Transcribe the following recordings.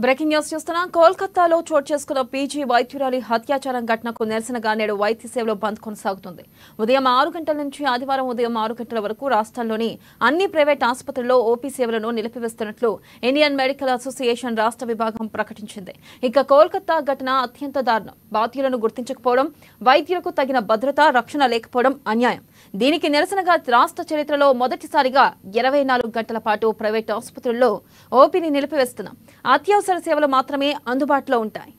Breaking news చూస్తున్నాం. కోల్కతాలో చోటు చేసుకున్న పీజీ వైద్యురాలి హత్యాచారం ఘటనకు నిరసనగా నేడు వైద్య సేవలో బంద్ కొనసాగుతుంది. ఉదయం 6 గంటల నుంచి ఆదివారం ఉదయం 6 గంటల వరకు రాష్ట్రంలోని అన్ని ప్రైవేట్ ఆసుపత్రుల్లో ఓపీ సేవలను నిలిపివేస్తున్నట్లు ఇండియన్ మెడికల్ అసోసియేషన్ రాష్ట్ర విభాగం ప్రకటించింది. ఇక కోల్కతా ఘటన అత్యంత దారుణం. బాధ్యులను గుర్తించకపోవడం, వైద్యులకు తగిన భద్రత, రక్షణ లేకపోవడం అన్యాయం. దీనికి నిరసనగా రాష్ట్ర చరిత్రలో మొదటిసారిగా 24 గంటల పాటు ప్రైవేట్ ఆసుపత్రుల్లో ఓపీని నిలిపివేస్తున్నాం. అత్యవసర సేవలు మాత్రమే అందుబాటులో ఉంటాయి.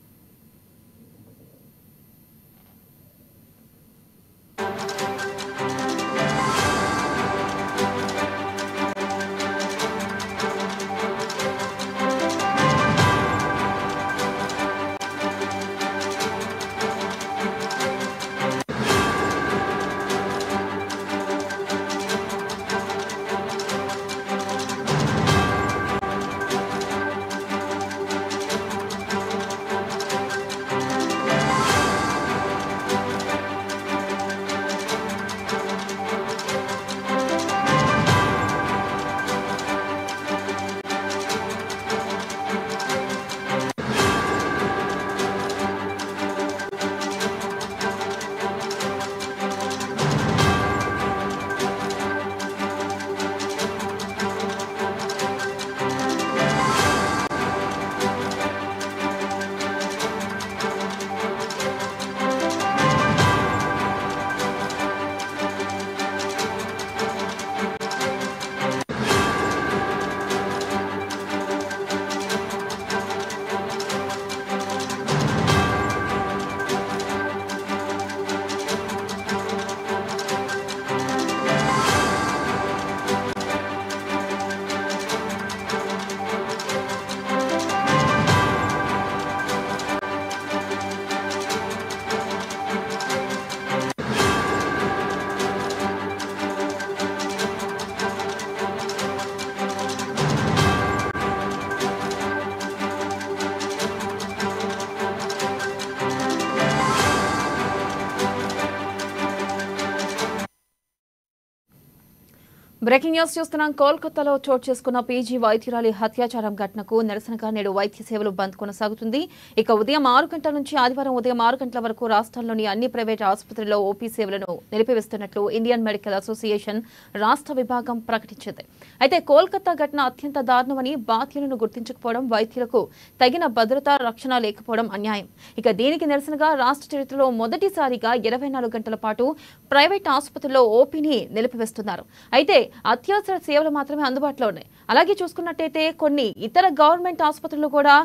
బ్రేకింగ్ న్యూస్ చూస్తున్నాం. కోల్కతాలో చోటు చేసుకున్న పీజీ వైద్యురాలి హత్యాచారం ఘటనకు నిరసనగా నేడు వైద్య సేవలు బంద్ కొనసాగుతుంది. ఇక ఉదయం 6 గంటల నుంచి ఆదివారం ఉదయం 6 గంటల వరకు రాష్ట్రంలోని అన్ని ప్రైవేట్ ఆసుపత్రుల్లో ఓపీ సేవలను నిలిపివేస్తున్నట్లు ఇండియన్ మెడికల్ అసోసియేషన్ రాష్ట్ర విభాగం ప్రకటించింది. అయితే కోల్కతా ఘటన అత్యంత దారుణమని, బాధ్యులను గుర్తించకపోవడం, వైద్యులకు తగిన భద్రత, రక్షణ లేకపోవడం అన్యాయం. ఇక దీనికి నిరసనగా రాష్ట్ర చరిత్రలో మొదటిసారిగా 24 గంటల పాటు ప్రైవేట్ ఆసుపత్రుల్లో ఓపీని నిలిపివేస్తున్నారు. అయితే అత్యవసర సేవలు మాత్రమే అందుబాటులో ఉన్నాయి. అలాగే చూసుకున్నట్టయితే కొన్ని ఇతర గవర్నమెంట్ ఆసుపత్రులు కూడా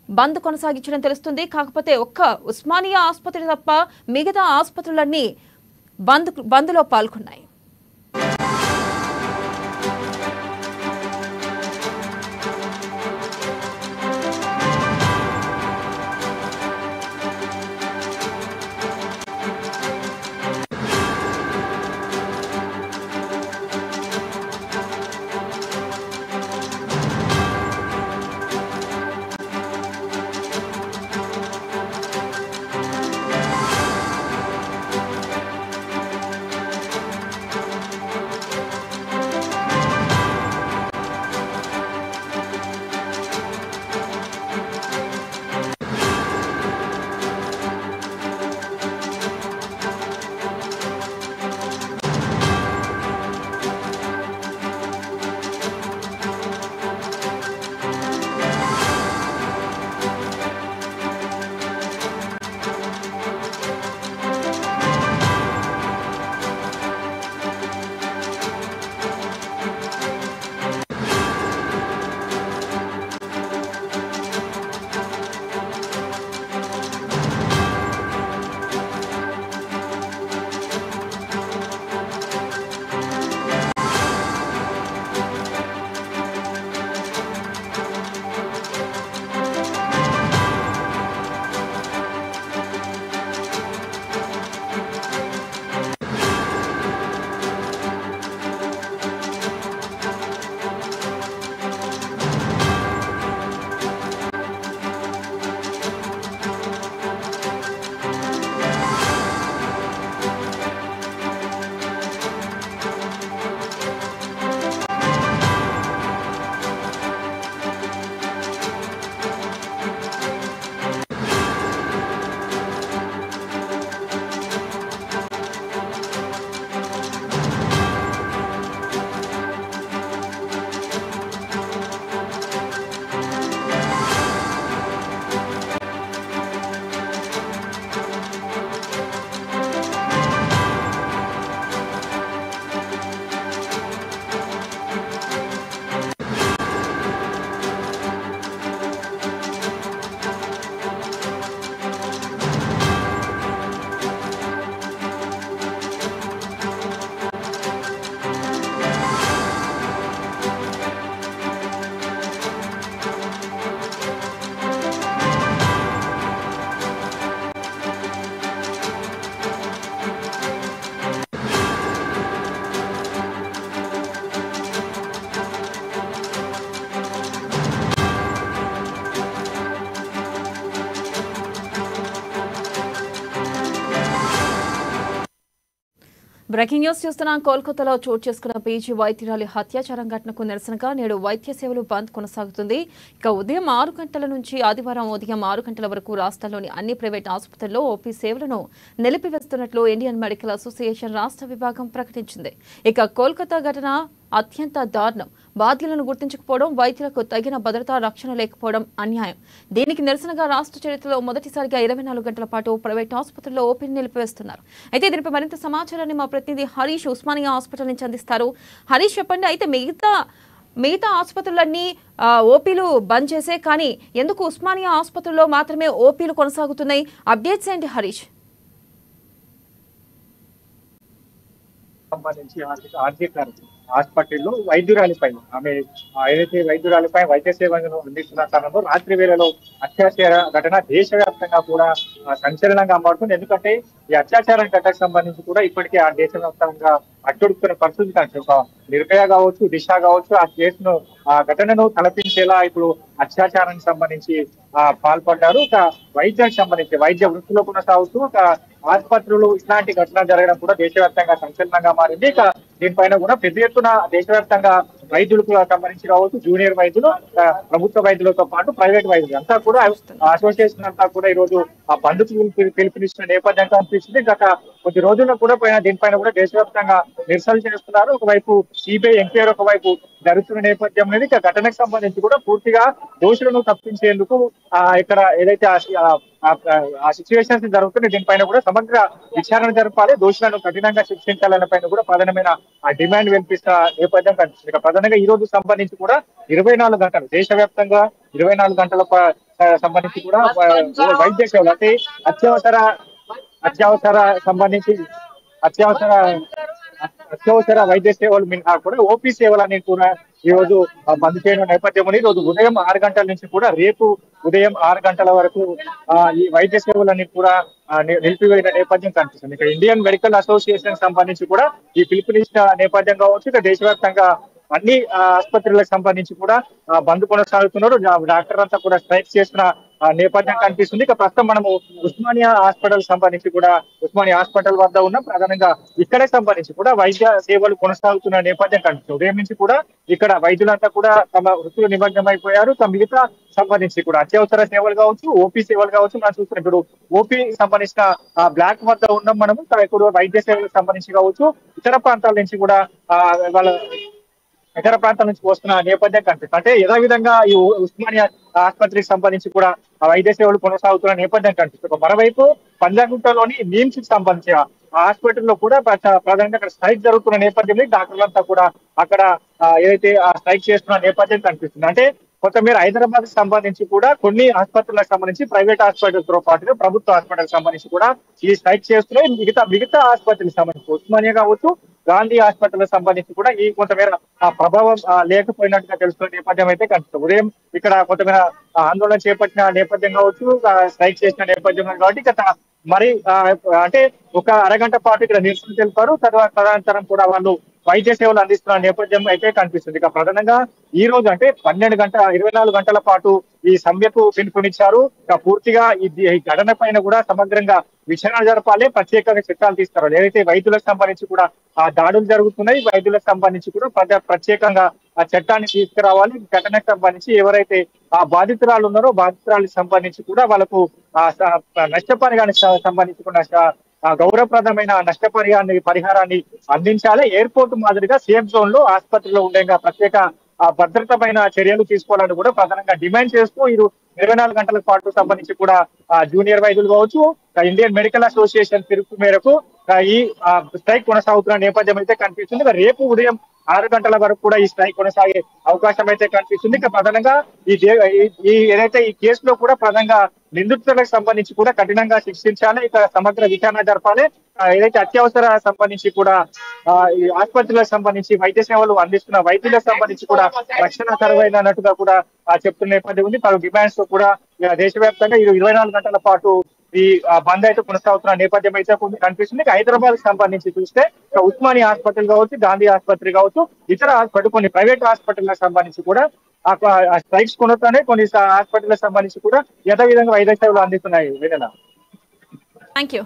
బంద్ కొనసాగించడం తెలుస్తుంది. కాకపోతే ఒక్క ఉస్మానియా ఆసుపత్రి తప్ప మిగతా ఆసుపత్రులన్నీ బంద్లో పాల్గొన్నాయి. బ్రేకింగ్ న్యూస్ చూస్తున్నాం. కోల్కతాలో చోటు చేసుకున్న పీజీ వైద్యురాలి హత్యాచారం ఘటనకు నిరసనగా నేడు వైద్య సేవలు బంద్ కొనసాగుతుంది. ఇక ఉదయం 6 గంటల నుంచి ఆదివారం ఉదయం 6 గంటల వరకు రాష్ట్రంలోని అన్ని ప్రైవేట్ ఆసుపత్రుల్లో ఓపీ సేవలను నిలిపివేస్తున్నట్లు ఇండియన్ మెడికల్ అసోసియేషన్ రాష్ట్ర విభాగం ప్రకటించింది. ఇక కోల్కతా ఘటన అత్యంత దారుణం. బాధ్యులను గుర్తించకపోవడం, వైద్యులకు తగిన భద్రతా రక్షణ లేకపోవడం అన్యాయం. దీనికి నిరసనగా రాష్ట్ర చరిత్రలో మొదటిసారిగా 24 గంటల పాటు ప్రైవేట్ ఆసుపత్రుల్లో ఓపీని నిలిపివేస్తున్నారు. అయితే దీనిపై మరింత సమాచారాన్ని మా ప్రతినిధి హరీష్ ఉస్మానియా హాస్పిటల్ నుంచి అందిస్తారు. హరీష్, చెప్పండి. అయితే మిగతా ఆసుపత్రులన్నీ ఓపీలు బంద్ చేసే, కానీ ఎందుకు ఉస్మానియా ఆసుపత్రుల్లో మాత్రమే ఓపీలు కొనసాగుతున్నాయి? అప్డేట్స్ ఏంటి హరీష్? సంబంధించి హాస్పిటల్లో వైద్యురాలిపై ఆమె ఏదైతే వైద్యురాలిపై వైద్య సేవలను అందిస్తున్న తరుణంలో రాత్రి వేళలో అత్యాచార ఘటన దేశవ్యాప్తంగా కూడా సంచలనంగా మారుతుంది. ఎందుకంటే ఈ అత్యాచార ఘటనకు సంబంధించి కూడా ఇప్పటికే ఆ దేశవ్యాప్తంగా అట్టుడుకున్న పరిస్థితి కానీ ఒక నిర్భయ కావచ్చు, దిశ కావచ్చు, ఆ కేసును ఆ ఘటనను తలపించేలా ఇప్పుడు అత్యాచారానికి సంబంధించి పాల్పడ్డారు. ఒక వైద్యానికి సంబంధించి వైద్య వృత్తిలో కొనసాగుతూ ఒక ఆసుపత్రులు ఇట్లాంటి ఘటన జరగడం కూడా దేశవ్యాప్తంగా సంచలనంగా మారింది. ఇక దీనిపైన కూడా పెద్ద ఎత్తున దేశవ్యాప్తంగా వైద్యులకు సంబంధించి కావచ్చు, జూనియర్ వైద్యులు, ప్రభుత్వ వైద్యులతో పాటు ప్రైవేట్ వైద్యులు అంతా కూడా అసోసియేషన్ అంతా కూడా ఈ రోజు ఆ బంధుకు పిలుపునిస్తున్న నేపథ్యం కనిపిస్తుంది. గత కొద్ది రోజుల్లో కూడా దీనిపైన కూడా దేశవ్యాప్తంగా నిరసనలు చేస్తున్నారు. ఒకవైపు సిబిఐ ఎంక్వైరీ ఒకవైపు జరుగుతున్న నేపథ్యం అనేది ఇక ఘటనకు సంబంధించి కూడా పూర్తిగా దోషులను తప్పించేందుకు ఇక్కడ ఏదైతే ఆ సిచ్యువేషన్స్ జరుగుతున్నాయి దీనిపైన కూడా సమగ్ర విచారణ జరపాలి, దోషులను కఠినంగా శిక్షించాలన్న పైన కూడా ప్రధానమైన డిమాండ్ వినిపిస్తున్న నేపథ్యం కనిపిస్తుంది. ఇక ప్రధానంగా ఈ రోజు సంబంధించి కూడా 24 గంటలు దేశవ్యాప్తంగా 24 గంటల సంబంధించి కూడా వైద్య సేవలు అంటే అత్యవసర వైద్య సేవలు మినహా కూడా ఓపీ సేవలని కూడా ఈ రోజు బంద్ చేయడం నేపథ్యం ఉంది. ఈ రోజు ఉదయం 6 గంటల నుంచి కూడా రేపు ఉదయం 6 గంటల వరకు ఈ వైద్య సేవలన్నీ కూడా నిలిపివేయడం నేపథ్యం కనిపిస్తుంది. ఇక ఇండియన్ మెడికల్ అసోసియేషన్ సంబంధించి కూడా ఈ పిలుపునిచ్చిన నేపథ్యం కావచ్చు. ఇక దేశవ్యాప్తంగా అన్ని ఆసుపత్రులకు సంబంధించి కూడా బంద్ కొనసాగుతున్నారు. డాక్టర్ అంతా కూడా స్ట్రైక్ చేస్తున్న నేపథ్యం కనిపిస్తుంది. ఇక ప్రస్తుతం మనము ఉస్మానియా హాస్పిటల్ సంబంధించి కూడా ఉస్మానియా హాస్పిటల్ వద్ద ఉన్న ప్రధానంగా ఇక్కడే సంబంధించి కూడా వైద్య సేవలు కొనసాగుతున్న నేపథ్యం కనిపిస్తుంది. ఉదయం నుంచి కూడా ఇక్కడ వైద్యులంతా కూడా తమ వృత్తులు నిమగ్నమైపోయారు. మిగతా సంబంధించి కూడా అత్యవసర సేవలు కావచ్చు, ఓపీ సేవలు కావచ్చు. మనం చూస్తున్నాం ఇప్పుడు ఓపీ సంబంధించిన బ్లాక్ వద్ద ఉన్నాం మనము. ఇప్పుడు వైద్య సేవలకు సంబంధించి కావచ్చు, ఇతర ప్రాంతాల నుంచి కూడా ఇతర ప్రాంతాల నుంచి వస్తున్న నేపథ్యం కనిపిస్తుంది. అంటే యథావిధంగా ఈ ఉస్మానియా ఆసుపత్రికి సంబంధించి కూడా వైద్య సేవలు కొనసాగుతున్న నేపథ్యం కనిపిస్తుంది. మరోవైపు పంజాగుట్టలోని నిమ్స్ కి సంబంధించి హాస్పిటల్లో కూడా ప్రధానంగా అక్కడ స్ట్రైక్ జరుగుతున్న నేపథ్యంలో డాక్టర్లంతా కూడా అక్కడ ఏదైతే స్ట్రైక్ చేస్తున్న నేపథ్యం కనిపిస్తుంది. అంటే కొత్తమీర హైదరాబాద్ కి సంబంధించి కూడా కొన్ని ఆసుపత్రులకు సంబంధించి ప్రైవేట్ హాస్పిటల్తో పాటు ప్రభుత్వ హాస్పిటల్ సంబంధించి కూడా ఈ స్ట్రైక్ చేస్తున్నాయి. మిగతా ఆసుపత్రికి సంబంధించి ఉస్మానియా కావచ్చు, గాంధీ హాస్పిటల్ సంబంధించి కూడా ఈ కొంతమేర ప్రభావం లేకపోయినట్టుగా తెలుస్తున్న నేపథ్యం అయితే కనిపిస్తుంది. ఉదయం ఇక్కడ కొంతమేర ఆందోళన చేపట్టిన నేపథ్యం కావచ్చు, స్ట్రైక్ చేసిన నేపథ్యం కాబట్టి గత మరి అంటే ఒక అరగంట పాటు ఇక్కడ నిరసన తెలిపారు. తదనంతరం కూడా వాళ్ళు వైద్య సేవలు అందిస్తున్న నేపథ్యం అయితే కనిపిస్తుంది. ఇక ప్రధానంగా ఈ రోజు అంటే 24 గంటల పాటు ఈ సమ్మెకు పిలుపునిచ్చారు. ఇక పూర్తిగా ఈ ఘటన పైన కూడా సమగ్రంగా విచారణ జరపాలి, ప్రత్యేకంగా చట్టాలు తీసుకురావాలి. ఏదైతే వైద్యులకు సంబంధించి కూడా దాడులు జరుగుతున్నాయి, వైద్యులకు సంబంధించి కూడా ప్రత్యేకంగా ఆ చట్టాన్ని తీసుకురావాలి. ఘటనకు సంబంధించి ఎవరైతే బాధితురాలు ఉన్నారో బాధితురాలకు సంబంధించి కూడా వాళ్ళకు నష్టపరిహారానికి సంబంధించి కూడా గౌరవప్రదమైన పరిహారాన్ని అందించాలి. ఎయిర్పోర్ట్ మాదిరిగా సేఫ్ జోన్ లో ఆసుపత్రిలో ఉండేగా ప్రత్యేక భద్రతమైన చర్యలు తీసుకోవాలని కూడా ప్రధానంగా డిమాండ్ చేస్తూ 24 గంటల పాటు సంబంధించి కూడా జూనియర్ వైద్యులు కావచ్చు, ఇండియన్ మెడికల్ అసోసియేషన్ పిలుపు మేరకు ఈ స్ట్రైక్ కొనసాగుతున్న నేపథ్యం అయితే కనిపిస్తుంది. రేపు ఉదయం 6 గంటల వరకు కూడా ఈ స్ట్రైక్ కొనసాగే అవకాశం అయితే కనిపిస్తుంది. ఇక ప్రధానంగా ఏదైతే ఈ కేసులో కూడా ప్రధానంగా నిందితులకు సంబంధించి కూడా కఠినంగా శిక్షించాలి, ఇక సమగ్ర విచారణ జరపాలి. ఏదైతే అత్యవసర సంబంధించి కూడా ఈ ఆసుపత్రులకు సంబంధించి వైద్య సేవలు అందిస్తున్న వైద్యులకు సంబంధించి కూడా రక్షణ కరువైనట్టుగా కూడా చెప్తున్న నేపథ్యం ఉంది. పలు డిమాండ్స్ తో కూడా దేశవ్యాప్తంగా 24 గంటల పాటు ఈ బంద్ అయితే కొనసాగుతున్న నేపథ్యం అయితే కనిపిస్తుంది. హైదరాబాద్ కి సంబంధించి చూస్తే ఉస్మానియా హాస్పిటల్ కావచ్చు, గాంధీ ఆసుపత్రి కావచ్చు, ఇతర కొన్ని ప్రైవేట్ హాస్పిటల్లకు సంబంధించి కూడా స్ట్రైక్స్ కొనసాగుతున్నాయి. కొన్ని హాస్పిటల్లకు సంబంధించి కూడా యథావిధంగా వైద్య సేవలు అందిస్తున్నాయి. Thank you.